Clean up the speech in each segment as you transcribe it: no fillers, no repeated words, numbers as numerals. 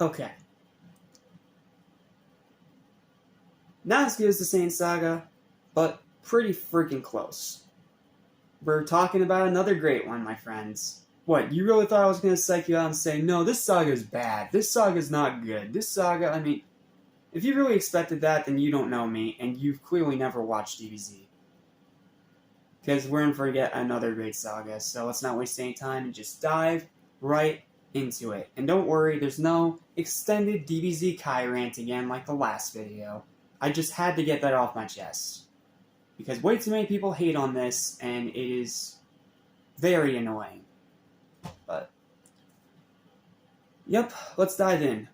Okay. Not as good as the Saiyan Saga, but pretty freaking close. We're talking about another great one, my friends. What, you really thought I was going to psych you out and say, no, this saga is bad, this saga is not good, this saga, I mean, if you really expected that, then you don't know me, and you've clearly never watched DBZ. Because we're in for yet another great saga, so let's not waste any time and just dive right into it. And don't worry, there's no extended DBZ Kai rant again like the last video. I just had to get that off my chest. Because way too many people hate on this, and it is very annoying. But, yep, let's dive in.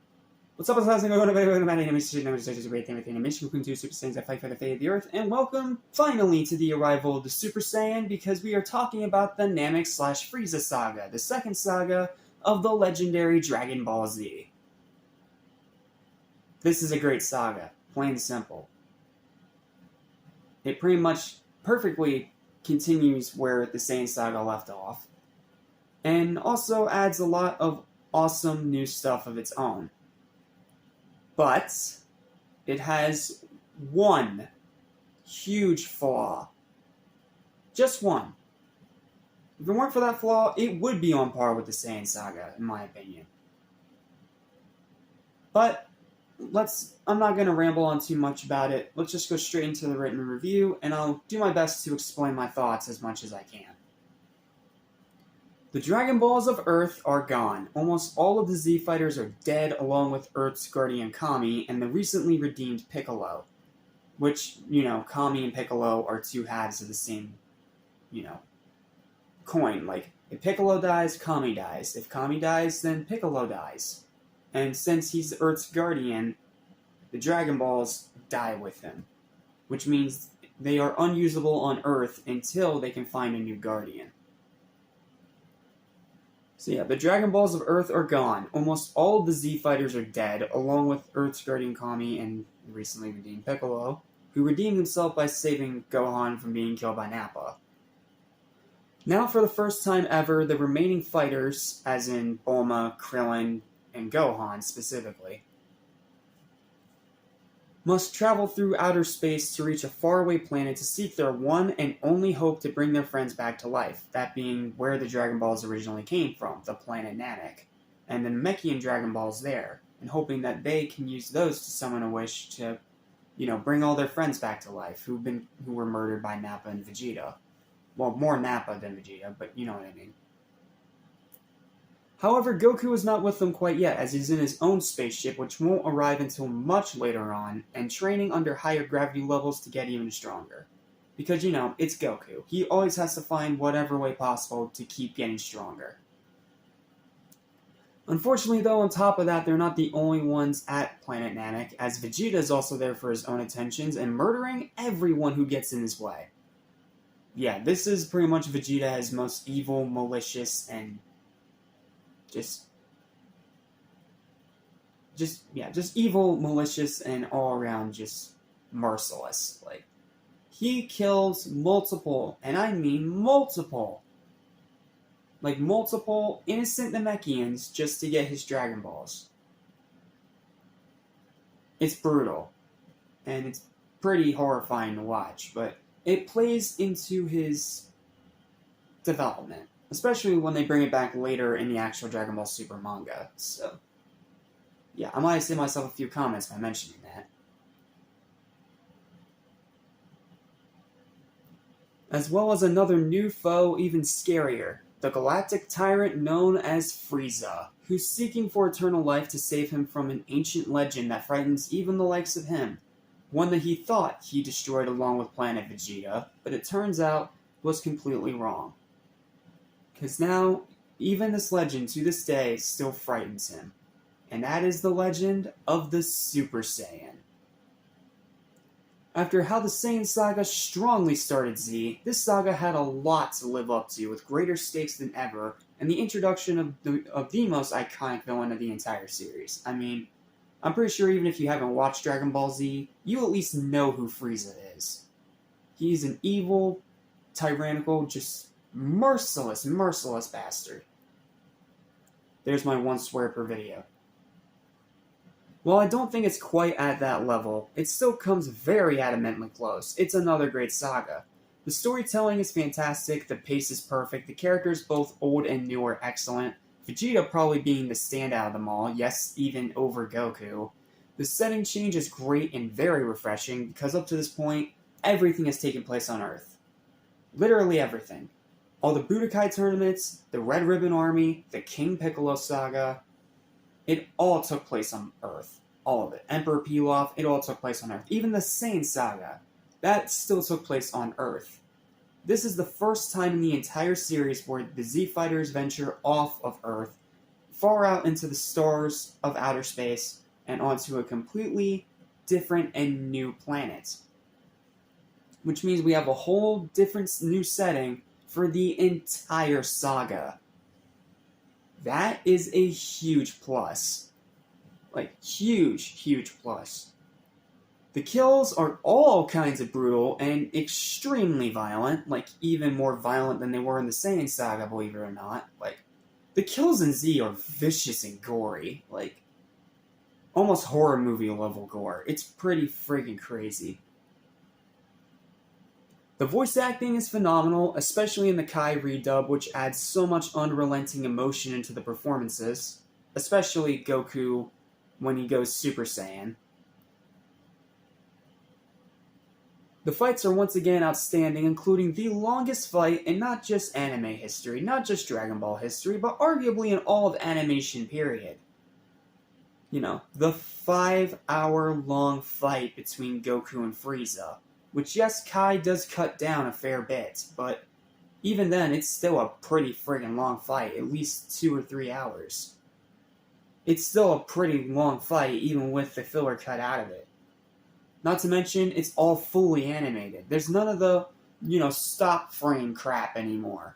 What's up, guys? I'm going to be my name is a great thing with animation, including two Super Saiyans that fight for the fate of the Earth, and welcome, finally, to the arrival of the Super Saiyan, because we are talking about the Namek / Frieza saga, the second saga of the legendary Dragon Ball Z. This is a great saga, plain and simple. It pretty much perfectly continues where the Saiyan saga left off, and also adds a lot of awesome new stuff of its own. But it has one huge flaw. Just one. If it weren't for that flaw, it would be on par with the Saiyan saga, in my opinion. But I'm not going to ramble on too much about it. Let's just go straight into the written review, and I'll do my best to explain my thoughts as much as I can. The Dragon Balls of Earth are gone. Almost all of the Z Fighters are dead, along with Earth's guardian Kami and the recently redeemed Piccolo. Which, Kami and Piccolo are two halves of the same, coin. Like, if Piccolo dies, Kami dies. If Kami dies, then Piccolo dies. And since he's Earth's guardian, the Dragon Balls die with him. Which means they are unusable on Earth until they can find a new guardian. So yeah, the Dragon Balls of Earth are gone. Almost all of the Z Fighters are dead, along with Earth's guardian Kami and recently redeemed Piccolo, who redeemed himself by saving Gohan from being killed by Nappa. Now, for the first time ever, the remaining fighters, as in Bulma, Krillin, and Gohan specifically, must travel through outer space to reach a faraway planet to seek their one and only hope to bring their friends back to life, that being where the Dragon Balls originally came from, the planet Namek, and the Namekian Dragon Balls there, and hoping that they can use those to summon a wish to, bring all their friends back to life, who were murdered by Nappa and Vegeta. Well, more Nappa than Vegeta, but you know what I mean. However, Goku is not with them quite yet, as he's in his own spaceship, which won't arrive until much later on, and training under higher gravity levels to get even stronger. Because, it's Goku. He always has to find whatever way possible to keep getting stronger. Unfortunately, though, on top of that, they're not the only ones at Planet Namek, as Vegeta is also there for his own attentions and murdering everyone who gets in his way. Yeah, this is pretty much Vegeta as most evil, malicious, and just evil, malicious, and all around just merciless. Like, he kills multiple, and I mean multiple innocent Namekians just to get his Dragon Balls. It's brutal, and it's pretty horrifying to watch, but it plays into his development. Especially when they bring it back later in the actual Dragon Ball Super manga. So, yeah, I might save myself a few comments by mentioning that. As well as another new foe, even scarier. The galactic tyrant known as Frieza, who's seeking for eternal life to save him from an ancient legend that frightens even the likes of him. One that he thought he destroyed along with Planet Vegeta, but it turns out was completely wrong. Because now, even this legend to this day still frightens him. And that is the legend of the Super Saiyan. After how the Saiyan saga strongly started Z, this saga had a lot to live up to, with greater stakes than ever, and the introduction of the most iconic villain of the entire series. I mean, I'm pretty sure even if you haven't watched Dragon Ball Z, you at least know who Frieza is. He's an evil, tyrannical, just merciless bastard. There's my one swear per video. While I don't think it's quite at that level, it still comes very adamantly close. It's another great saga. The storytelling is fantastic, the pace is perfect, the characters both old and new are excellent, Vegeta probably being the standout of them all, yes, even over Goku. The setting change is great and very refreshing because up to this point, everything has taken place on Earth. Literally everything. All the Budokai tournaments, the Red Ribbon Army, the King Piccolo saga, it all took place on Earth. All of it. Emperor Pilaf, it all took place on Earth. Even the Saiyan saga, that still took place on Earth. This is the first time in the entire series where the Z Fighters venture off of Earth, far out into the stars of outer space, and onto a completely different and new planet. Which means we have a whole different new setting for the entire saga. That is a huge plus. Like, huge plus. The kills are all kinds of brutal and extremely violent, like even more violent than they were in the Saiyan saga, believe it or not. Like, the kills in Z are vicious and gory, like, almost horror movie level gore. It's pretty freaking crazy. The voice acting is phenomenal, especially in the Kai redub, which adds so much unrelenting emotion into the performances, especially Goku when he goes Super Saiyan. The fights are once again outstanding, including the longest fight in not just anime history, not just Dragon Ball history, but arguably in all of animation period. You know, the 5-hour-long fight between Goku and Frieza, which yes, Kai does cut down a fair bit, but even then, it's still a pretty friggin' long fight, at least 2 or 3 hours. It's still a pretty long fight, even with the filler cut out of it. Not to mention, it's all fully animated. There's none of the, stop frame crap anymore.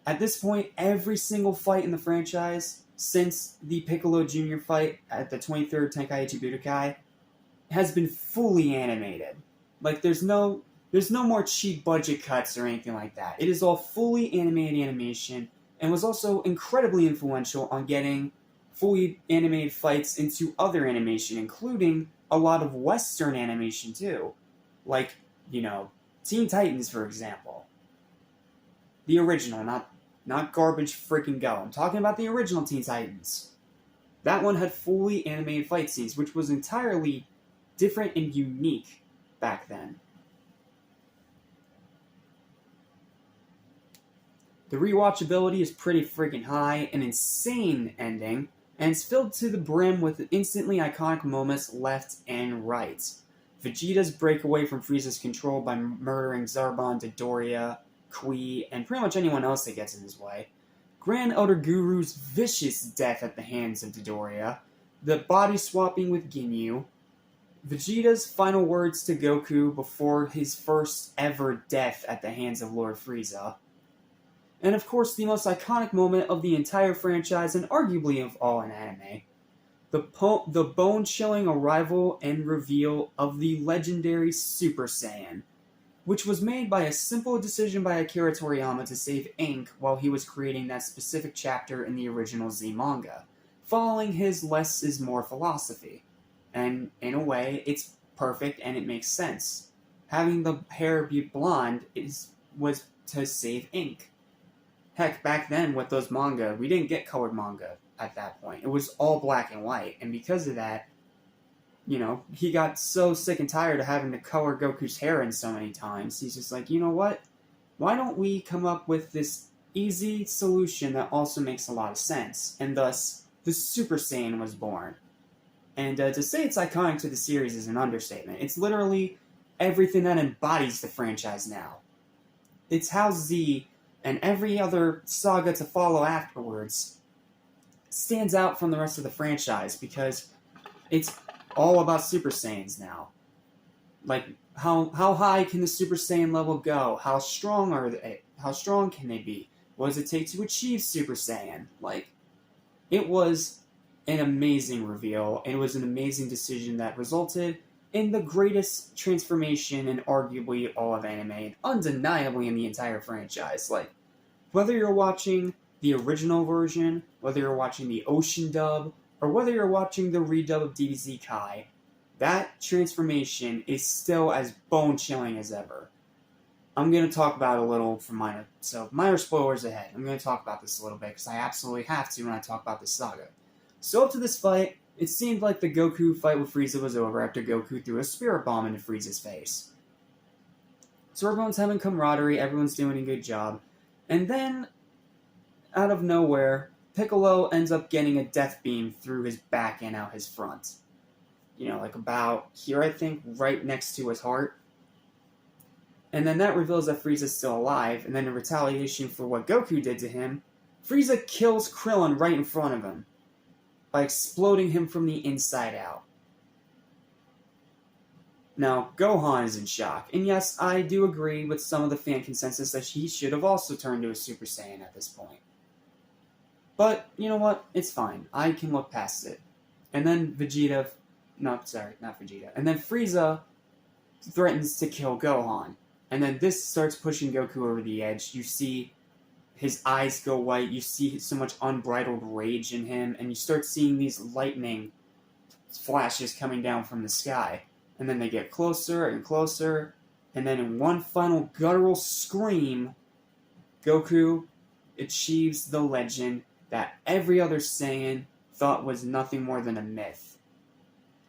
At this point, every single fight in the franchise, since the Piccolo Jr. fight at the 23rd Tenkaichi Budokai, has been fully animated. Like, there's no more cheap budget cuts or anything like that. It is all fully animated animation, and was also incredibly influential on getting fully animated fights into other animation, including a lot of Western animation too. Like, Teen Titans, for example. The original, not garbage freaking go. I'm talking about the original Teen Titans. That one had fully animated fight scenes, which was entirely different and unique back then. The rewatchability is pretty freaking high, an insane ending, and it's filled to the brim with instantly iconic moments left and right. Vegeta's breakaway from Frieza's control by murdering Zarbon, Dodoria, Kui, and pretty much anyone else that gets in his way. Grand Elder Guru's vicious death at the hands of Dodoria, the body swapping with Ginyu, Vegeta's final words to Goku before his first ever death at the hands of Lord Frieza, and of course the most iconic moment of the entire franchise and arguably of all in anime, the bone-chilling arrival and reveal of the legendary Super Saiyan, which was made by a simple decision by Akira Toriyama to save ink while he was creating that specific chapter in the original Z manga, following his less is more philosophy. And in a way, it's perfect and it makes sense. Having the hair be blonde was to save ink. Heck, back then with those manga, we didn't get colored manga at that point. It was all black and white, and because of that, he got so sick and tired of having to color Goku's hair in so many times. He's just like, you know what? Why don't we come up with this easy solution that also makes a lot of sense? And thus, the Super Saiyan was born. And to say it's iconic to the series is an understatement. It's literally everything that embodies the franchise now. It's how Z and every other saga to follow afterwards stands out from the rest of the franchise because it's all about Super Saiyans now. Like, how high can the Super Saiyan level go? How strong are they? How strong can they be? What does it take to achieve Super Saiyan? Like, it was an amazing reveal, and it was an amazing decision that resulted in the greatest transformation in arguably all of anime, and undeniably in the entire franchise. Like, whether you're watching the original version, whether you're watching the Ocean dub, or whether you're watching the redub of DBZ Kai, that transformation is still as bone-chilling as ever. I'm going to talk about it a little for minor, so minor spoilers ahead. I'm going to talk about this a little bit, because I absolutely have to when I talk about this saga. So up to this fight, it seemed like the Goku fight with Frieza was over after Goku threw a spirit bomb into Frieza's face. So everyone's having camaraderie, everyone's doing a good job, and then, out of nowhere, Piccolo ends up getting a death beam through his back and out his front. You know, like about here, I think, right next to his heart. And then that reveals that Frieza's still alive, and then in retaliation for what Goku did to him, Frieza kills Krillin right in front of him by exploding him from the inside out. Now, Gohan is in shock, and yes, I do agree with some of the fan consensus that he should have also turned to a Super Saiyan at this point. But, you know what? It's fine. I can look past it. And then Vegeta... No, sorry, not Vegeta. And then Frieza threatens to kill Gohan. And then this starts pushing Goku over the edge. You see his eyes go white. You see so much unbridled rage in him. And you start seeing these lightning flashes coming down from the sky. And then they get closer and closer. And then in one final guttural scream, Goku achieves the legend that every other Saiyan thought was nothing more than a myth.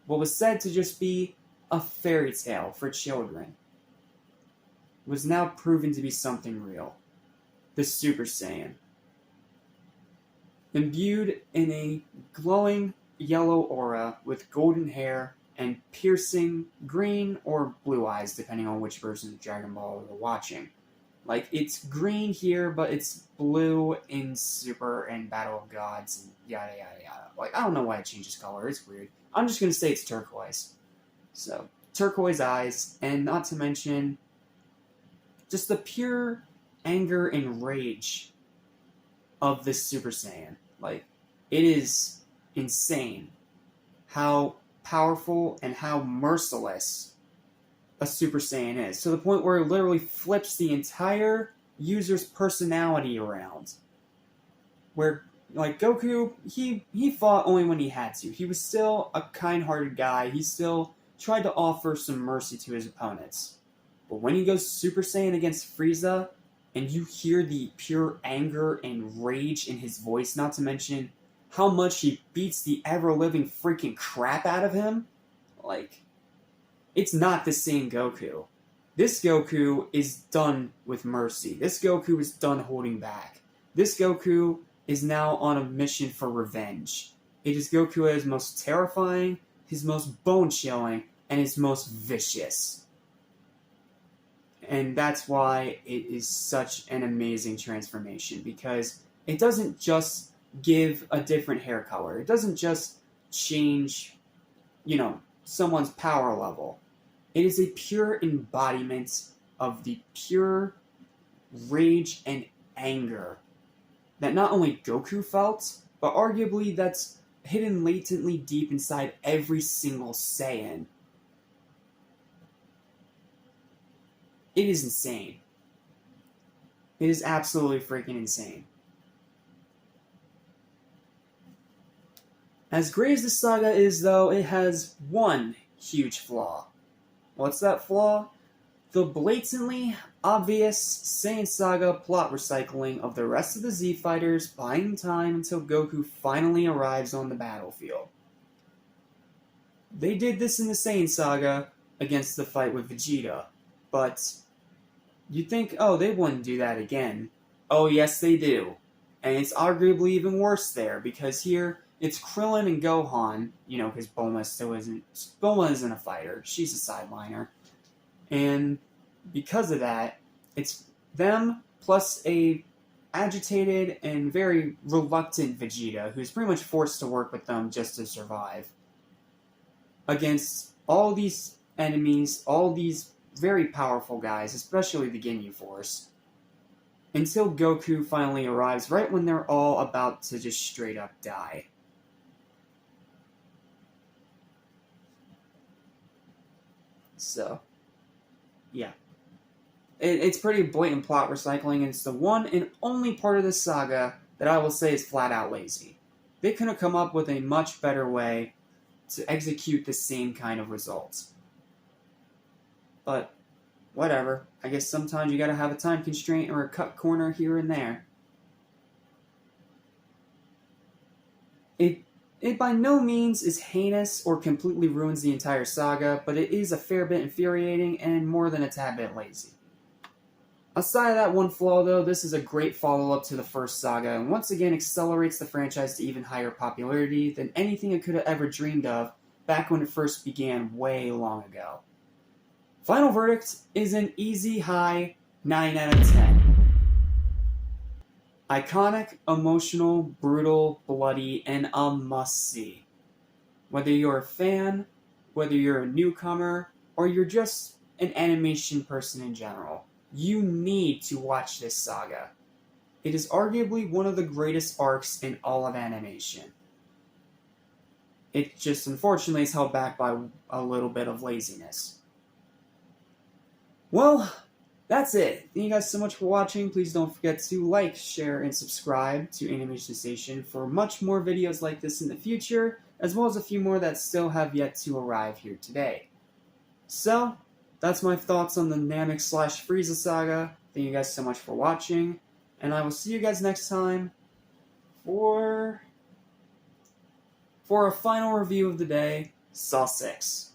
What was said to just be a fairy tale for children was now proven to be something real. The Super Saiyan. Imbued in a glowing yellow aura with golden hair and piercing green or blue eyes, depending on which version of Dragon Ball you're watching. Like, it's green here, but it's blue in Super and Battle of Gods and yada yada yada. Like, I don't know why it changes color, it's weird. I'm just gonna say it's turquoise. So, turquoise eyes, and not to mention just the pure anger and rage of this Super Saiyan. Like, it is insane how powerful and how merciless a Super Saiyan is, to the point where it literally flips the entire user's personality around. Where, like, Goku, he fought only when he had to. He was still a kind-hearted guy. He still tried to offer some mercy to his opponents. But when he goes Super Saiyan against Frieza, and you hear the pure anger and rage in his voice, not to mention how much he beats the ever-living freaking crap out of him, like, it's not the same Goku. This Goku is done with mercy. This Goku is done holding back. This Goku is now on a mission for revenge. It is Goku at his most terrifying, his most bone-chilling, and his most vicious. And that's why it is such an amazing transformation, because it doesn't just give a different hair color. It doesn't just change, someone's power level. It is a pure embodiment of the pure rage and anger that not only Goku felt, but arguably that's hidden latently deep inside every single Saiyan. It is insane. It is absolutely freaking insane. As great as this saga is, though, it has one huge flaw. What's that flaw? The blatantly obvious Saiyan Saga plot recycling of the rest of the Z Fighters buying time until Goku finally arrives on the battlefield. They did this in the Saiyan Saga against the fight with Vegeta, but you'd think, oh, they wouldn't do that again. Oh, yes, they do. And it's arguably even worse there, because here, it's Krillin and Gohan, because Bulma isn't a fighter, she's a sideliner. And because of that, it's them plus a agitated and very reluctant Vegeta, who's pretty much forced to work with them just to survive, against all these enemies, all these very powerful guys, especially the Ginyu Force, until Goku finally arrives right when they're all about to just straight up die. So, yeah. It's pretty blatant plot recycling, and it's the one and only part of this saga that I will say is flat out lazy. They could have come up with a much better way to execute the same kind of results. But whatever. I guess sometimes you gotta have a time constraint or a cut corner here and there. It by no means is heinous or completely ruins the entire saga, but it is a fair bit infuriating and more than a tad bit lazy. Aside of that one flaw though, this is a great follow-up to the first saga, and once again accelerates the franchise to even higher popularity than anything it could have ever dreamed of back when it first began way long ago. Final verdict is an easy high 9 out of 10. Iconic, emotional, brutal, bloody, and a must-see. Whether you're a fan, whether you're a newcomer, or you're just an animation person in general, you need to watch this saga. It is arguably one of the greatest arcs in all of animation. It just unfortunately is held back by a little bit of laziness. Well, that's it. Thank you guys so much for watching. Please don't forget to like, share, and subscribe to Animation Station for much more videos like this in the future, as well as a few more that still have yet to arrive here today. So, that's my thoughts on the Namek / Frieza saga. Thank you guys so much for watching, and I will see you guys next time for a final review of the day, Saw 6.